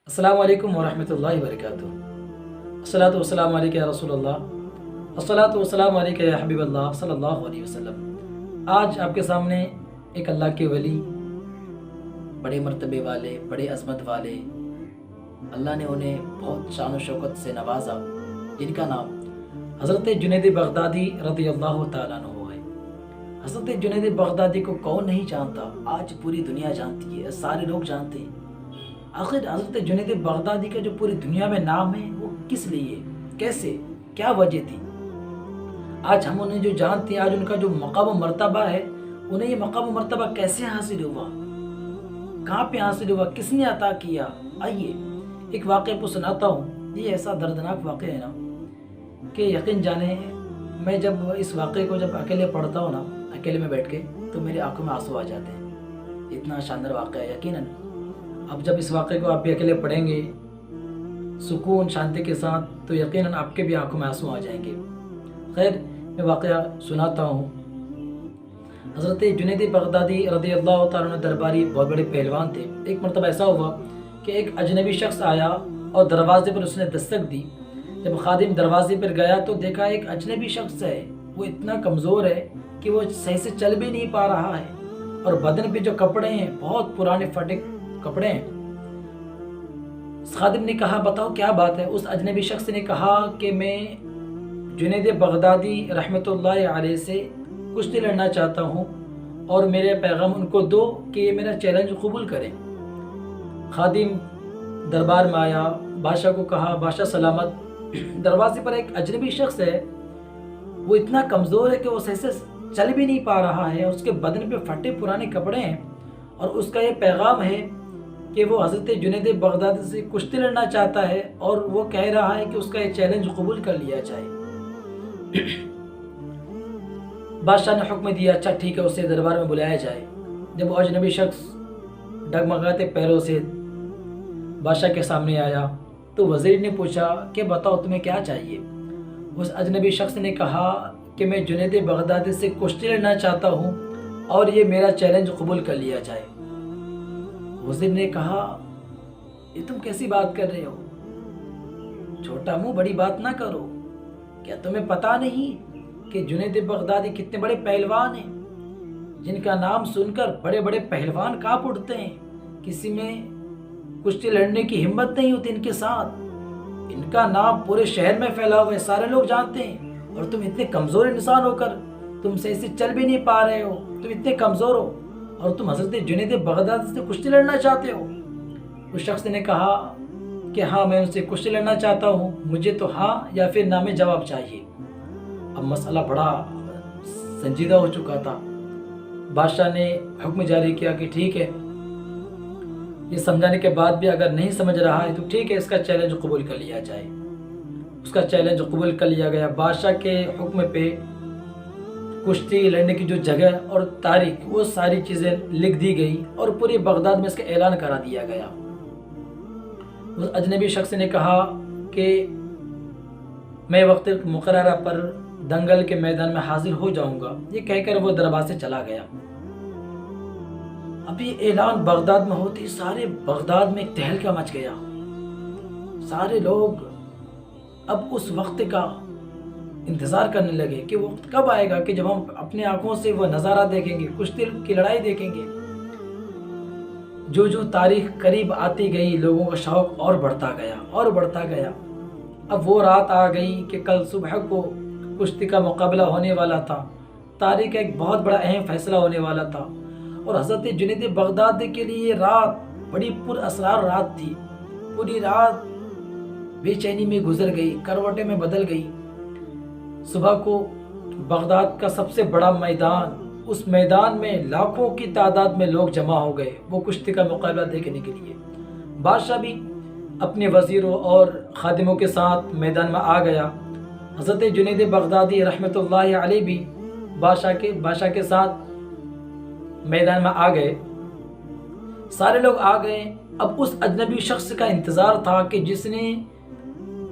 السلام علیکم ورحمۃ اللہ وبرکاتہ۔ الصلاۃ والسلام علیک یا رسول اللہ، الصلاۃ والسلام علیک یا حبیب اللہ صلی اللہ علیہ وسلم۔ آج آپ کے سامنے ایک اللہ کے ولی، بڑے مرتبے والے، بڑے عظمت والے، اللہ نے انہیں بہت شان و شوکت سے نوازا، جن کا نام حضرت جنید بغدادی رضی اللہ تعالیٰ عنہ ہے۔ حضرت جنید بغدادی کو کون نہیں جانتا؟ آج پوری دنیا جانتی ہے، سارے لوگ جانتے ہیں۔ آخر حضرت جنید بغدادی کا جو پوری دنیا میں نام ہے وہ کس لیے، کیسے، کیا وجہ تھی؟ آج ہم انہیں جو جانتے ہیں، آج ان کا جو مقام و مرتبہ ہے، انہیں یہ مقام و مرتبہ کیسے حاصل ہوا، کہاں پہ حاصل ہوا، کس نے عطا کیا؟ آئیے ایک واقعہ کو سناتا ہوں۔ یہ ایسا دردناک واقعہ ہے نا کہ یقین جانے، میں جب اس واقعے کو جب اکیلے پڑھتا ہوں نا، اکیلے میں بیٹھ کے، تو میری آنکھوں میں آنسو آ جاتے ہیں۔ اتنا شاندار واقعہ ہے یقیناً۔ اب جب اس واقعے کو آپ بھی اکیلے پڑھیں گے سکون شانتی کے ساتھ، تو یقیناً آپ کے بھی آنکھوں میں آنسو آ جائیں گے۔ خیر، میں واقعہ سناتا ہوں۔ حضرت جنید بغدادی رضی اللہ تعالیٰ عنہ درباری بہت بڑے پہلوان تھے۔ ایک مرتبہ ایسا ہوا کہ ایک اجنبی شخص آیا اور دروازے پر اس نے دستک دی۔ جب خادم دروازے پر گیا تو دیکھا ایک اجنبی شخص ہے، وہ اتنا کمزور ہے کہ وہ صحیح سے چل بھی نہیں پا رہا ہے، اور بدن پہ جو کپڑے ہیں بہت پرانے پھٹے کپڑے ہیں۔ خادم نے کہا، بتاؤ کیا بات ہے؟ اس اجنبی شخص نے کہا کہ میں جنید بغدادی رحمۃ اللہ علیہ سے کشتی لڑنا چاہتا ہوں، اور میرے پیغام ان کو دو کہ یہ میرا چیلنج قبول کریں۔ خادم دربار میں آیا، بادشاہ کو کہا، بادشاہ سلامت، دروازے پر ایک اجنبی شخص ہے، وہ اتنا کمزور ہے کہ وہ صحیح سے چل بھی نہیں پا رہا ہے، اس کے بدن پہ پھٹے پرانے کپڑے ہیں، اور اس کا یہ پیغام ہے کہ وہ حضرت جنید بغدادی سے کشتی لڑنا چاہتا ہے، اور وہ کہہ رہا ہے کہ اس کا یہ چیلنج قبول کر لیا جائے۔ بادشاہ نے حکم دیا، اچھا ٹھیک ہے، اسے دربار میں بلایا جائے۔ جب وہ اجنبی شخص ڈگمگاتے پیروں سے بادشاہ کے سامنے آیا تو وزیر نے پوچھا کہ بتاؤ تمہیں کیا چاہیے؟ اس اجنبی شخص نے کہا کہ میں جنید بغدادی سے کشتی لڑنا چاہتا ہوں، اور یہ میرا چیلنج قبول کر لیا جائے۔ وزیر نے کہا، یہ تم کیسی بات کر رہے ہو؟ چھوٹا منہ بڑی بات نہ کرو۔ کیا تمہیں پتا نہیں کہ جنید بغدادی کتنے بڑے پہلوان ہیں، جن کا نام سن کر بڑے بڑے پہلوان کانپ اٹھتے ہیں، کسی میں کشتی لڑنے کی ہمت نہیں ہوتی ان کے ساتھ۔ ان کا نام پورے شہر میں پھیلا ہوا ہے، سارے لوگ جانتے ہیں، اور تم اتنے کمزور انسان ہو کر تم صحیح سے چل بھی نہیں پا رہے ہو، تم اتنے کمزور ہو، اور تم حضرت جنید بغدادی سے کشتی لڑنا چاہتے ہو؟ اس شخص نے کہا کہ ہاں، میں ان سے کشتی لڑنا چاہتا ہوں، مجھے تو ہاں یا پھر نہ میں جواب چاہیے۔ اب مسئلہ بڑا سنجیدہ ہو چکا تھا۔ بادشاہ نے حکم جاری کیا کہ ٹھیک ہے، یہ سمجھانے کے بعد بھی اگر نہیں سمجھ رہا ہے تو ٹھیک ہے، اس کا چیلنج قبول کر لیا جائے۔ اس کا چیلنج قبول کر لیا گیا۔ بادشاہ کے حکم پہ کشتی لڑنے کی جو جگہ اور تاریخ، وہ ساری چیزیں لکھ دی گئی، اور پورے بغداد میں اس کا اعلان کرا دیا گیا۔ اس اجنبی شخص نے کہا کہ میں وقت مقررہ پر دنگل کے میدان میں حاضر ہو جاؤں گا، یہ کہہ کر وہ دربار سے چلا گیا۔ اب یہ اعلان بغداد میں ہوتی سارے بغداد میں ایک تہلکہ مچ گیا۔ سارے لوگ اب اس وقت کا انتظار کرنے لگے کہ وقت کب آئے گا کہ جب ہم اپنے آنکھوں سے وہ نظارہ دیکھیں گے، کشتی کی لڑائی دیکھیں گے۔ جو جو تاریخ قریب آتی گئی، لوگوں کا شوق اور بڑھتا گیا اور بڑھتا گیا۔ اب وہ رات آ گئی کہ کل صبح کو کشتی کا مقابلہ ہونے والا تھا، تاریخ کا ایک بہت بڑا اہم فیصلہ ہونے والا تھا، اور حضرت جنید بغدادی کے لیے یہ رات بڑی پر اسرار رات تھی۔ پوری رات بے چینی میں گزر گئی، کروٹیں میں بدل گئی۔ صبح کو بغداد کا سب سے بڑا میدان، اس میدان میں لاکھوں کی تعداد میں لوگ جمع ہو گئے وہ کشتی کا مقابلہ دیکھنے کے لیے۔ بادشاہ بھی اپنے وزیروں اور خادموں کے ساتھ میدان میں آ گیا۔ حضرت جنید بغدادی رحمۃ اللہ علیہ بھی بادشاہ کے ساتھ میدان میں آ گئے۔ سارے لوگ آ گئے۔ اب اس اجنبی شخص کا انتظار تھا کہ جس نے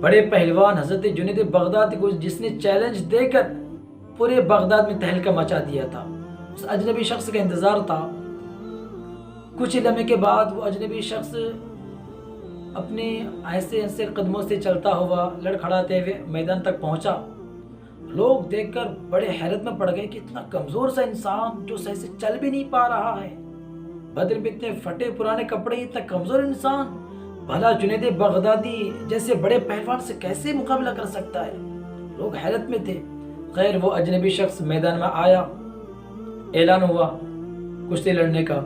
بڑے پہلوان حضرت جنید بغدادی کو، جس نے چیلنج دے کر پورے بغداد میں تہلکہ مچا دیا تھا، اس اجنبی شخص کا انتظار تھا۔ کچھ لمحے کے بعد وہ اجنبی شخص اپنے ایسے ایسے قدموں سے چلتا ہوا لڑکھڑاتے ہوئے میدان تک پہنچا۔ لوگ دیکھ کر بڑے حیرت میں پڑ گئے کہ اتنا کمزور سا انسان جو صحیح سے چل بھی نہیں پا رہا ہے، بدن میں اتنے پھٹے پرانے کپڑے، اتنا کمزور انسان بھلا جنید بغدادی جیسے بڑے پہلوان سے کیسے مقابلہ کر سکتا ہے؟ لوگ حیرت میں تھے۔ خیر وہ اجنبی شخص میدان میں آیا، اعلان ہوا کشتی لڑنے کا۔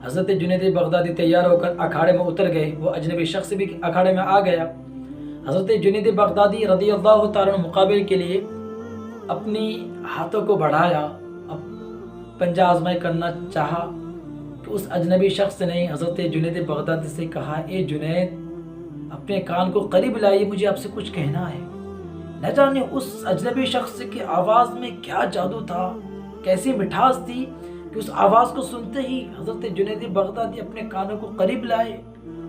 حضرت جنید بغدادی تیار ہو کر اکھاڑے میں اتر گئے، وہ اجنبی شخص بھی اکھاڑے میں آ گیا۔ حضرت جنید بغدادی رضی اللہ تعالیٰ عنہ مقابلے کے لیے اپنی ہاتھوں کو بڑھایا، پنجہ آزمائی کرنا چاہا کہ اس اجنبی شخص نے حضرت جنید بغدادی سے کہا، اے جنید اپنے کان کو قریب لائیے، مجھے آپ سے کچھ کہنا ہے۔ نہ جانے اس اجنبی شخص کی آواز میں کیا جادو تھا، کیسی مٹھاس تھی کہ اس آواز کو سنتے ہی حضرت جنید بغدادی اپنے کانوں کو قریب لائے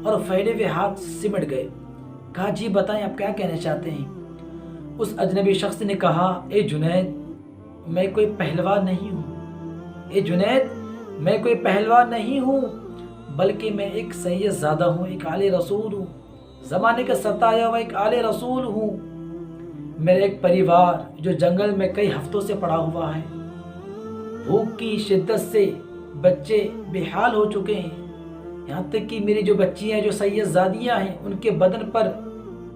اور پھیلے ہوئے ہاتھ سمٹ گئے۔ کہا جی بتائیں آپ کیا کہنا چاہتے ہیں؟ اس اجنبی شخص نے کہا، اے جنید میں کوئی پہلوان نہیں ہوں، اے جنید میں کوئی پہلوان نہیں ہوں، بلکہ میں ایک سید زادہ ہوں، ایک اعلی رسول ہوں، زمانے کا ستایا ہوا ایک اعلی رسول ہوں۔ میرے ایک پریوار جو جنگل میں کئی ہفتوں سے پڑا ہوا ہے، بھوک کی شدت سے بچے بے حال ہو چکے ہیں، یہاں تک کہ میری جو بچیاں جو سید زادیاں ہیں ان کے بدن پر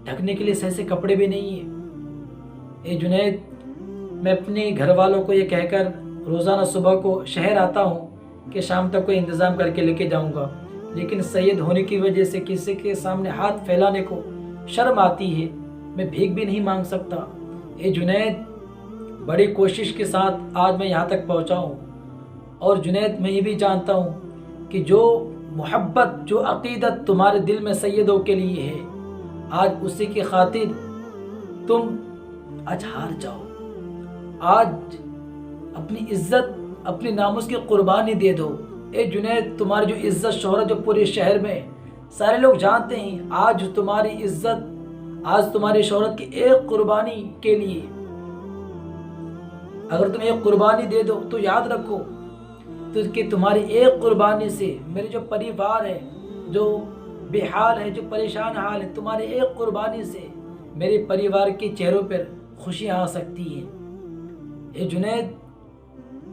ڈھکنے کے لیے صحیح سے کپڑے بھی نہیں ہیں۔ اے جنید میں اپنے گھر والوں کو یہ کہہ کر روزانہ صبح کو شہر آتا ہوں کہ شام تک کوئی انتظام کر کے لے کے جاؤں گا، لیکن سید ہونے کی وجہ سے کسی کے سامنے ہاتھ پھیلانے کو شرم آتی ہے، میں بھیک بھی نہیں مانگ سکتا۔ اے جنید بڑی کوشش کے ساتھ آج میں یہاں تک پہنچا ہوں، اور جنید میں یہ بھی جانتا ہوں کہ جو محبت جو عقیدت تمہارے دل میں سیدوں کے لیے ہے، آج اسی کی خاطر تم آج ہار جاؤ، آج اپنی عزت اپنی ناموس کی قربانی دے دو۔ اے جنید تمہاری جو عزت شہرت جو پورے شہر میں سارے لوگ جانتے ہیں، آج تمہاری عزت آج تمہاری شہرت کی ایک قربانی کے لیے اگر تم ایک قربانی دے دو تو یاد رکھو تو کہ تمہاری ایک قربانی سے میرے جو پریوار ہے جو بے حال ہے جو پریشان حال ہے، تمہاری ایک قربانی سے میرے پریوار کے چہروں پر خوشیاں آ سکتی ہیں۔ اے جنید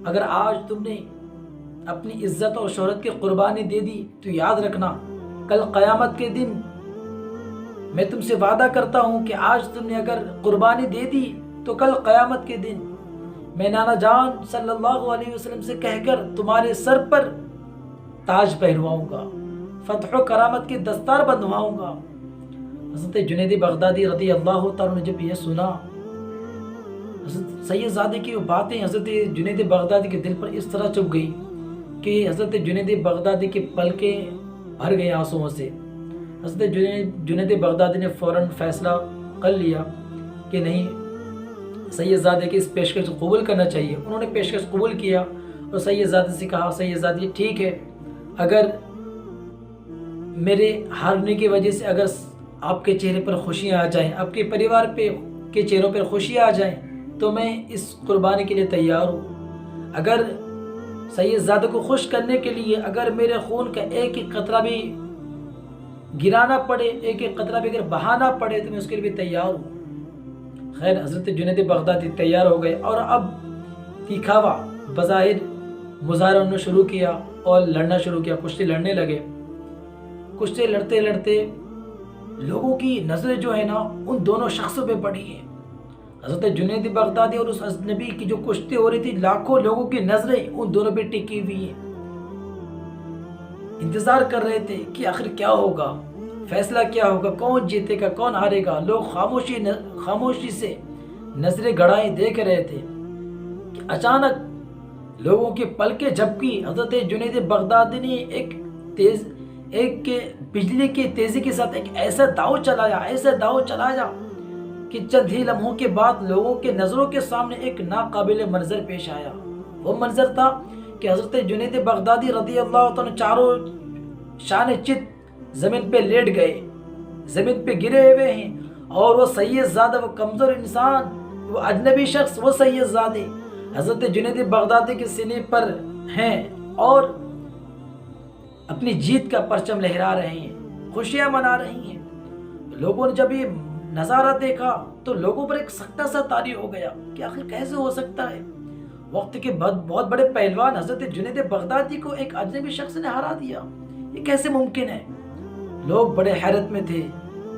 اگر آج تم نے اپنی عزت اور شہرت کی قربانی دے دی تو یاد رکھنا کل قیامت کے دن میں تم سے وعدہ کرتا ہوں کہ آج تم نے اگر قربانی دے دی تو کل قیامت کے دن میں نانا جان صلی اللہ علیہ وسلم سے کہہ کر تمہارے سر پر تاج پہنواؤں گا، فتح و کرامت کی دستار بندھواؤں گا۔ حضرت جنید بغدادی رضی اللہ تعالیٰ نے جب یہ سنا، حضرت سید زادے کی وہ باتیں حضرت جنید بغدادی کے دل پر اس طرح چبھ گئی کہ حضرت جنید بغدادی کی پلکیں بھر گئی آنسوؤں سے۔ حضرت جنید بغدادی نے فوراً فیصلہ کر لیا کہ نہیں، سید زادے کی اس پیشکش کو قبول کرنا چاہیے۔ انہوں نے پیشکش قبول کیا اور سید زادے سے کہا، سید زادی ٹھیک ہے، اگر میرے ہارنے کی وجہ سے اگر آپ کے چہرے پر خوشیاں آ جائیں، آپ کے پریوار کے چہروں پر خوشیاں آ جائیں تو میں اس قربانی کے لیے تیار ہوں۔ اگر سید زادے کو خوش کرنے کے لیے اگر میرے خون کا ایک ایک قطرہ بھی گرانا پڑے، ایک ایک قطرہ بھی اگر بہانا پڑے تو میں اس کے لیے بھی تیار ہوں۔ خیر حضرت جنید بغدادی تیار ہو گئے اور اب دکھاوا بظاہر مظاہرہ انہوں نے شروع کیا اور لڑنا شروع کیا، کشتی لڑنے لگے۔ کشتی لڑتے لڑتے لوگوں کی نظریں جو ہے نا ان دونوں شخصوں پہ پڑی ہیں۔ حضرت جنید بغدادی اور اس اجنبی کی جو کشتی ہو رہی تھی، لاکھوں لوگوں کی نظریں ان دونوں پہ ٹکی ہوئی ہیں، انتظار کر رہے تھے کہ آخر کیا ہوگا، فیصلہ کیا ہوگا، کون جیتے گا کون ہارے گا۔ لوگ خاموشی سے نظریں گڑائے دیکھ رہے تھے کہ اچانک لوگوں کی پلکیں جھپکی۔ حضرت جنید بغدادی نے ایک بجلی کی تیزی کے ساتھ ایک ایسا داؤ چلایا کہ چند ہی لمحوں کے بعد لوگوں کے نظروں کے سامنے ایک ناقابل منظر پیش آیا۔ وہ منظر تھا کہ حضرت جنید بغدادی رضی اللہ عنہ چاروں شان چت زمین پہ لیٹ گئے، زمین پہ گرے ہوئے ہیں، اور وہ سید زادہ، وہ کمزور انسان، وہ اجنبی شخص، وہ سید زادے حضرت جنید بغدادی کے سینے پر ہیں اور اپنی جیت کا پرچم لہرا رہے ہیں، خوشیاں منا رہی ہیں۔ لوگوں نے جب یہ نظارہ دیکھا تو لوگوں پر ایک سکتہ سا طاری ہو گیا کہ آخر کیسے ہو سکتا ہے؟ وقت کے بہت بڑے پہلوان حضرت جنید بغدادی کو ایک اجنبی شخص نے ہرا دیا، یہ کیسے ممکن ہے؟ لوگ بڑے حیرت میں تھے۔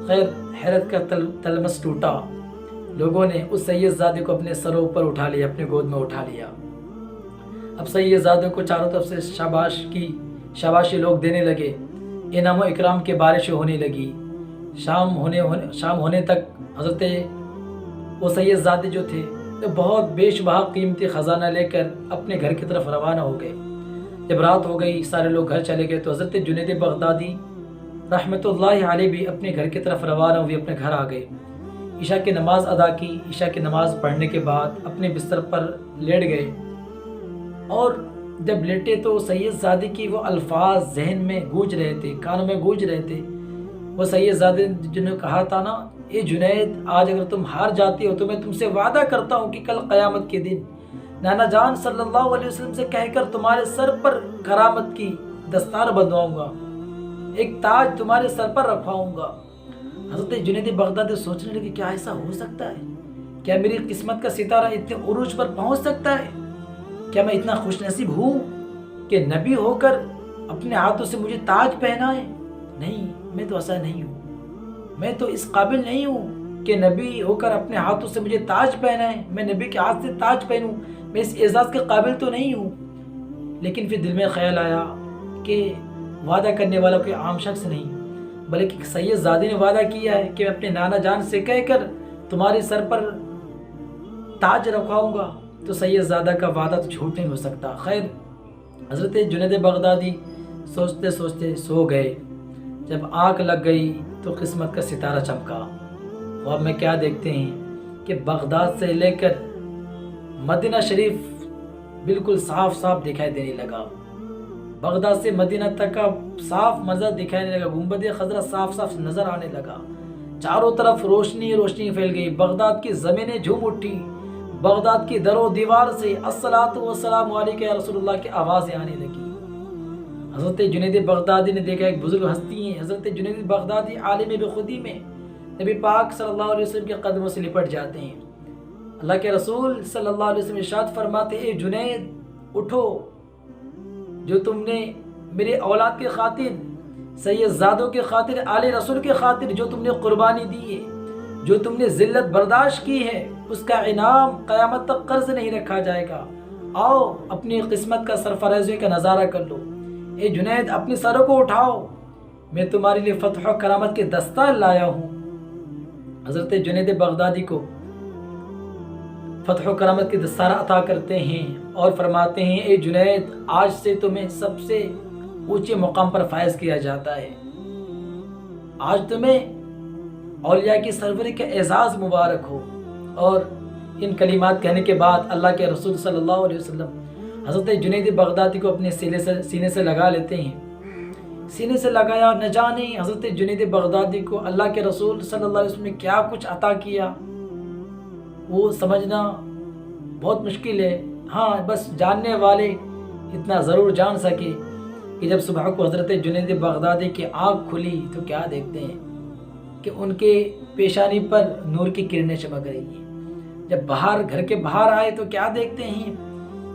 خیر، حیرت کا تلمس ٹوٹا، لوگوں نے اس سید زادے کو اپنے سروں پر اٹھا لیا، اپنے گود میں اٹھا لیا۔ اب سید زادے کو چاروں طرف سے شاباشی لوگ دینے لگے، انعام و اکرام کے بارشیں ہونے لگی۔ شام ہونے تک حضرت وہ سید زادے جو تھے تو بہت بیش بہا قیمتی خزانہ لے کر اپنے گھر کی طرف روانہ ہو گئے۔ جب رات ہو گئی، سارے لوگ گھر چلے گئے، تو حضرت جنید بغدادی رحمۃ اللہ علیہ بھی اپنے گھر کی طرف روانہ ہوئے، اپنے گھر آ گئے۔ عشاء کی نماز ادا کی، عشاء کی نماز پڑھنے کے بعد اپنے بستر پر لیٹ گئے، اور جب لیٹے تو سید زادے کی وہ الفاظ ذہن میں گونج رہے تھے، کانوں میں گونج رہے تھے۔ وہ سید زادے جنہوں نے کہا تھا نا، اے جنید، آج اگر تم ہار جاتے ہو تو میں تم سے وعدہ کرتا ہوں کہ کل قیامت کے دن نانا جان صلی اللہ علیہ وسلم سے کہہ کر تمہارے سر پر کرامت کی دستار بندھواؤں گا، ایک تاج تمہارے سر پر رکھواؤں گا۔ حضرت جنید بغدادی سوچنے لگے، کیا ایسا ہو سکتا ہے؟ کیا میری قسمت کا ستارہ اتنے عروج پر پہنچ سکتا ہے؟ کیا میں اتنا خوش نصیب ہوں کہ نبی ہو کر اپنے ہاتھوں سے مجھے تاج پہنائے؟ نہیں، میں تو ایسا نہیں ہوں، میں تو اس قابل نہیں ہوں کہ نبی ہو کر اپنے ہاتھوں سے مجھے تاج پہنائے، میں نبی کے ہاتھ سے تاج پہنوں، میں اس اعزاز کے قابل تو نہیں ہوں۔ لیکن پھر دل میں خیال آیا کہ وعدہ کرنے والا کوئی عام شخص نہیں، بلکہ سید زادے نے وعدہ کیا ہے کہ میں اپنے نانا جان سے کہہ کر تمہارے سر پر تاج رکھواؤں گا، تو سید زادہ کا وعدہ تو جھوٹ نہیں ہو سکتا۔ خیر، حضرت جنید بغدادی سوچتے سوچتے سو گئے۔ جب آنکھ لگ گئی تو قسمت کا ستارہ چمکا۔ خواب میں کیا دیکھتے ہیں کہ بغداد سے لے کر مدینہ شریف بالکل صاف صاف دکھائی دینے لگا۔ بغداد سے مدینہ تک کا صاف منظر دکھائی دینے لگا، گنبد خضرا صاف صاف نظر آنے لگا، چاروں طرف روشنی روشنی پھیل گئی، بغداد کی زمینیں جھوم اٹھی، بغداد کی در و دیوار سے الصلاۃ والسلام علیک یا رسول اللہ کی آوازیں آنے لگی۔ حضرت جنید بغدادی نے دیکھا ایک بزرگ ہستی ہیں، حضرت جنید بغدادی عالم بخودی میں نبی پاک صلی اللہ علیہ وسلم کے قدموں سے لپٹ جاتے ہیں۔ اللہ کے رسول صلی اللہ علیہ وسلم ارشاد فرماتے، اے جنید، اٹھو، جو تم نے میرے اولاد کے خاطر، سید زادوں کے خاطر، آل رسول کے خاطر جو تم نے قربانی دی ہے، جو تم نے ذلت برداشت کی ہے، اس کا انعام قیامت تک قرض نہیں رکھا جائے گا۔ آؤ اپنی قسمت کا سرفرازی کا نظارہ کر لو۔ اے جنید، اپنے سروں کو اٹھاؤ، میں تمہارے لیے فتح و کرامت کے دستار لایا ہوں۔ حضرت جنید بغدادی کو فتح و کرامت کے دستار عطا کرتے ہیں اور فرماتے ہیں، اے جنید، آج سے تمہیں سب سے اونچے مقام پر فائز کیا جاتا ہے، آج تمہیں اولیاء کی سروری کا اعزاز مبارک ہو۔ اور ان کلمات کہنے کے بعد اللہ کے رسول صلی اللہ علیہ وسلم حضرت جنید بغدادی کو اپنے سینے سے لگا لیتے ہیں۔ سینے سے لگایا، نہ جانے حضرت جنید بغدادی کو اللہ کے رسول صلی اللہ علیہ وسلم نے کیا کچھ عطا کیا، وہ سمجھنا بہت مشکل ہے۔ ہاں، بس جاننے والے اتنا ضرور جان سکے کہ جب صبح کو حضرت جنید بغدادی کی آنکھ کھلی تو کیا دیکھتے ہیں کہ ان کے پیشانی پر نور کی کرنیں چمک رہی ہیں۔ جب گھر کے باہر آئے تو کیا دیکھتے ہیں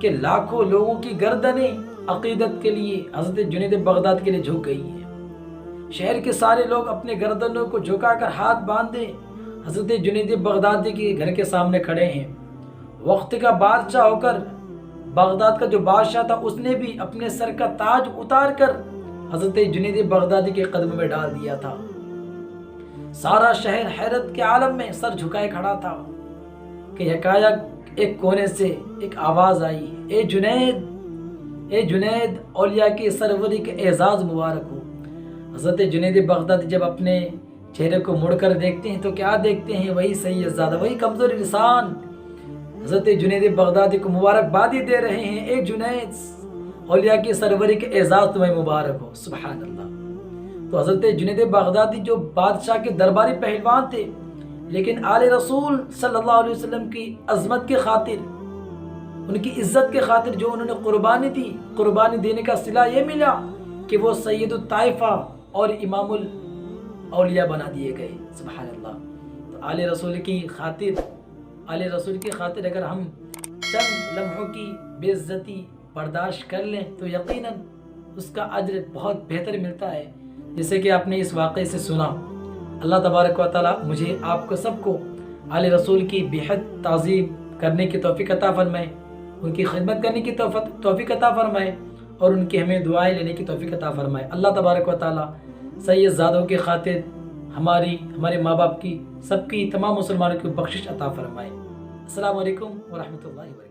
کہ لاکھوں لوگوں کی گردنیں عقیدت کے لیے حضرت جنید بغداد کے لیے جھک گئی ہیں۔ شہر کے سارے لوگ اپنے گردنوں کو جھکا کر ہاتھ باندھے حضرت جنید بغدادی کے گھر کے سامنے کھڑے ہیں۔ وقت کا بادشاہ ہو کر بغداد کا جو بادشاہ تھا، اس نے بھی اپنے سر کا تاج اتار کر حضرت جنید بغدادی کے قدم میں ڈال دیا تھا۔ سارا شہر حیرت کے عالم میں سر جھکائے کھڑا تھا کہ یکایک ایک کونے سے ایک آواز آئی، اے جنید، اے جنید، اولیاء کی سروری کے اعزاز مبارک ہو۔ حضرت جنید بغدادی جب اپنے چہرے کو مڑ کر دیکھتے ہیں تو کیا دیکھتے ہیں؟ وہی سید زادہ، وہی کمزور انسان حضرت جنید بغدادی کو مبارکبادی دے رہے ہیں، اے جنید، اولیاء کی سروری کے اعزاز تمہیں مبارک ہو۔ سبحان اللہ۔ تو حضرت جنید بغدادی جو بادشاہ کے درباری پہلوان تھے، لیکن آل رسول صلی اللہ علیہ وسلم کی عظمت کے خاطر، ان کی عزت کے خاطر جو انہوں نے قربانی دی، قربانی دینے کا صلہ یہ ملا کہ وہ سید الطائفہ اور امام اولیاء بنا دیے گئے. سبحان اللہ. تو آل رسول کی خاطر اگر ہم چند لمحوں کی بے عزتی برداشت کر لیں تو یقیناً اس کا اجر بہت بہتر ملتا ہے. جیسے کہ آپ نے اس واقعے سے سنا. اللہ تبارک و تعالیٰ مجھے آپ کو سب کو آل رسول کی بےحد تعظیم کرنے کی توفیق عطا فرمائے، ان کی خدمت کرنے کی توفیق عطا فرمائے، اور ان کی ہمیں دعائیں لینے کی توفیق عطا فرمائے. اللہ تبارک و تعالیٰ سید زادوں کی خاطر ہمارے ماں باپ کی، سب کی، تمام مسلمانوں کی بخشش عطا فرمائے. السلام علیکم ورحمۃ اللہ وبرکاتہ.